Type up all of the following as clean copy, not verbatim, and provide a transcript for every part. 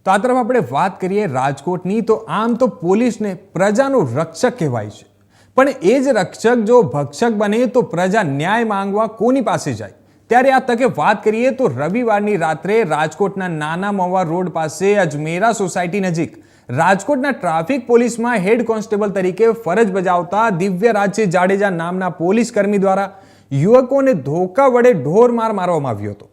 તો આ તરફ આપણે વાત કરીએ રાજકોટની, તો આમ તો પોલીસને પ્રજાનું રક્ષક કહેવાય છે, પણ એ જ રક્ષક જો ભક્ષક બને તો પ્રજા ન્યાય માંગવા કોની પાસે જાય? ત્યારે આ તકે વાત કરીએ તો રવિવારની રાત્રે રાજકોટના નાના મવા રોડ પાસે અજમેરા સોસાયટી નજીક રાજકોટના ટ્રાફિક પોલીસમાં હેડ કોન્સ્ટેબલ તરીકે ફરજ બજાવતા દિવ્યરાજસિંહ જાડેજા નામના પોલીસ કર્મી દ્વારા યુવકોને ધોકા વડે ઢોર માર મારવામાં આવ્યો હતો.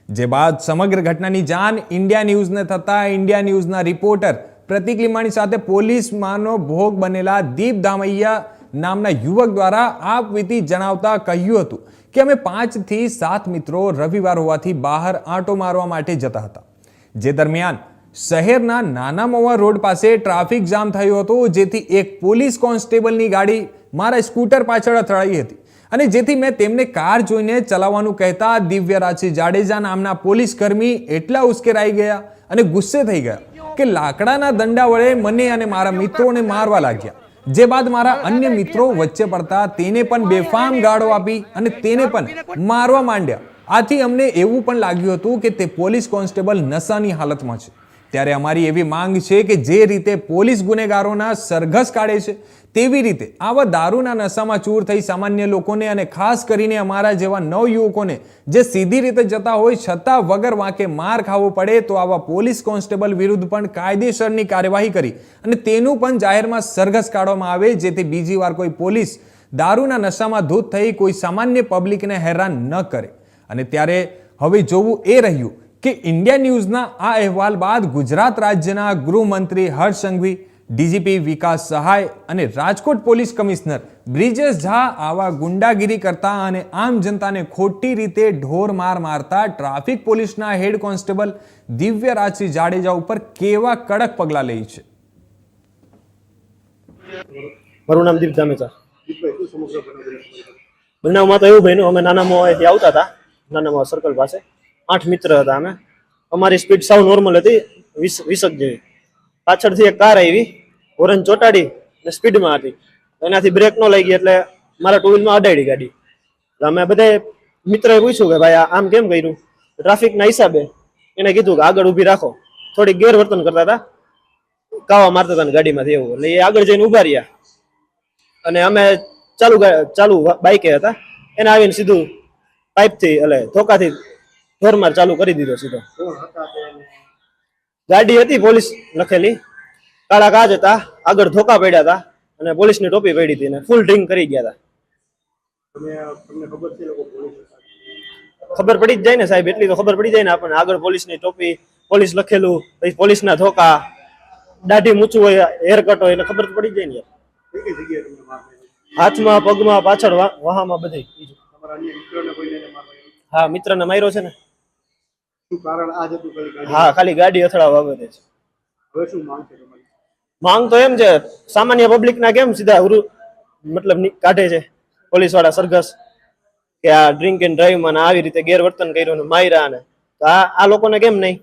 જે બાદ સમગ્ર ઘટનાની જાણ ઇન્ડિયા ન્યૂઝને થતા ઇન્ડિયા ન્યૂઝના રિપોર્ટર પ્રતિક લીમાણી સાથે પોલીસમાંનો ભોગ બનેલા દીપ ધામૈયા નામના યુવક દ્વારા આપવીતી જણાવતા કહ્યું હતું કે અમે 5 થી 7 મિત્રો રવિવાર હોવાથી બહાર આંટો મારવા માટે જતા હતા. જે દરમિયાન શહેરના નાના મવા રોડ પાસે ટ્રાફિક જામ થયો હતો, જેથી એક પોલીસ કોન્સ્ટેબલની ગાડી મારા સ્કૂટર પાછળ અથડાઈ હતી અને જેથી મેં તેમને કાર જોઈને ચલાવવાનું કહેતા દિવ્યરાજસિંહ જાડેજા નામના પોલીસ કર્મી એટલા ઉશ્કેરાઈ ગયા અને ગુસ્સે થઈ ગયા કે લાકડાના દંડા વડે મને અને મારા મિત્રોને મારવા લાગ્યા. જે બાદ મારા અન્ય મિત્રો વચ્ચે પડતા તેને પણ બેફામ ગાળો આપી અને તેને પણ મારવા માંડ્યા. આથી અમને એવું પણ લાગ્યું હતું કે તે પોલીસ કોન્સ્ટેબલ નશાની હાલતમાં છે. ત્યારે અમારી એવી માંગ છે કે જે રીતે પોલીસ ગુનેગારોના સરઘસ કાઢે છે તેવી રીતે આવા દારૂના નશામાં ચૂર થઈ સામાન્ય લોકોને અને ખાસ કરીને અમારા જેવા નવયુવકોને જે સીધી રીતે જતા હોય છતાં વગર વાંકે માર ખાવો પડે તો આવા પોલીસ કોન્સ્ટેબલ વિરુદ્ધ પણ કાયદેસરની કાર્યવાહી કરી અને તેનું પણ જાહેરમાં સરઘસ કાઢવામાં આવે, જેથી બીજી વાર કોઈ પોલીસ દારૂના નશામાં ધૂત થઈ કોઈ સામાન્ય પબ્લિકને હેરાન ન કરે. અને ત્યારે હવે જોવું એ રહ્યું કે ઇન્ડિયા ન્યૂઝના આ અહેવાલ બાદ ગુજરાત રાજ્યના ગૃહમંત્રી હર્ષ સંઘવી, ડીજીપી વિકાસ સહાય અને રાજકોટ પોલીસ કમિશનર બ્રિજેશ ઝા આવા ગુંડાગીરી કરતા અને આમ જનતાને ખોટી રીતે ઢોર માર મારતા ટ્રાફિક પોલીસના હેડ કોન્સ્ટેબલ દિવ્યરાજસિંહ જાડેજા ઉપર કેવા કડક પગલા લે છે. મારું નામ દીપ ધામેચા. બનાવમાં તો એવું બન્યું, અમે નાના મોવાથી આવતા હતા, નાના મોવા સર્કલ પાસે 8 મિત્ર હતા અમે. અમારી સ્પીડ સાવ નોર્મલ હતી, 20 જેવી. પાછળથી એક કાર આવી, હોરન ચોટાડી અને સ્પીડમાં હતી. એનાથી બ્રેક ન લાગી એટલે મારા ટુ વ્હીલમાં અડાડી ગાડી. અમે બધા મિત્રએ પૂછ્યું કે ભાઈ આમ કેમ કર્યું? ટ્રાફિકના હિસાબે એને કીધું કે આગળ ઊભી રાખો. થોડીક ગેરવર્તન કરતા હતા, કાવા મારતા હતા ગાડીમાંથી એવું. એટલે એ આગળ જઈને ઊભા રહ્યા અને અમે ચાલુ બાઈકે હતા, એને આવીને સીધું પાઇપથી એટલે ધોકાથી ઢોરમાર ચાલુ કરી દીધો સીધો. ગાડી હતી પોલીસ લખેલી, કાળા કાચ હતા, આગળ ધોકા પડ્યા હતા અને પોલીસની ટોપી પડી હતી અને ફૂલ ડ્રિંક કરી ગયા હતા. ખબર પડી જ જાય ને સાહેબ, એટલી તો ખબર પડી જાય ને આપણને. આગળ પોલીસની ટોપી, પોલીસ લખેલું, પછી પોલીસના ધોકા, દાઢી મૂછું હોય, હેર કટ હોય, એટલે ખબર પડી જાય ને. હાથમાં, પગમાં, પાછળ, વાહામાં બધે. હા, મિત્રને માર્યો છે ને. હા, ખાલી ગાડી અથડાવવા બાબતે છે. માંગ તો એમ છે, સામાન્ય પબ્લિક ના કેમ સીધા મતલબ કાઢે છે પોલીસ વાળા સરઘસ કે આ ડ્રિંક એન્ડ ડ્રાઈવ માં આવી રીતે ગેરવર્તન કર્યું ને માર્યા ને, આ લોકોને કેમ નહીં?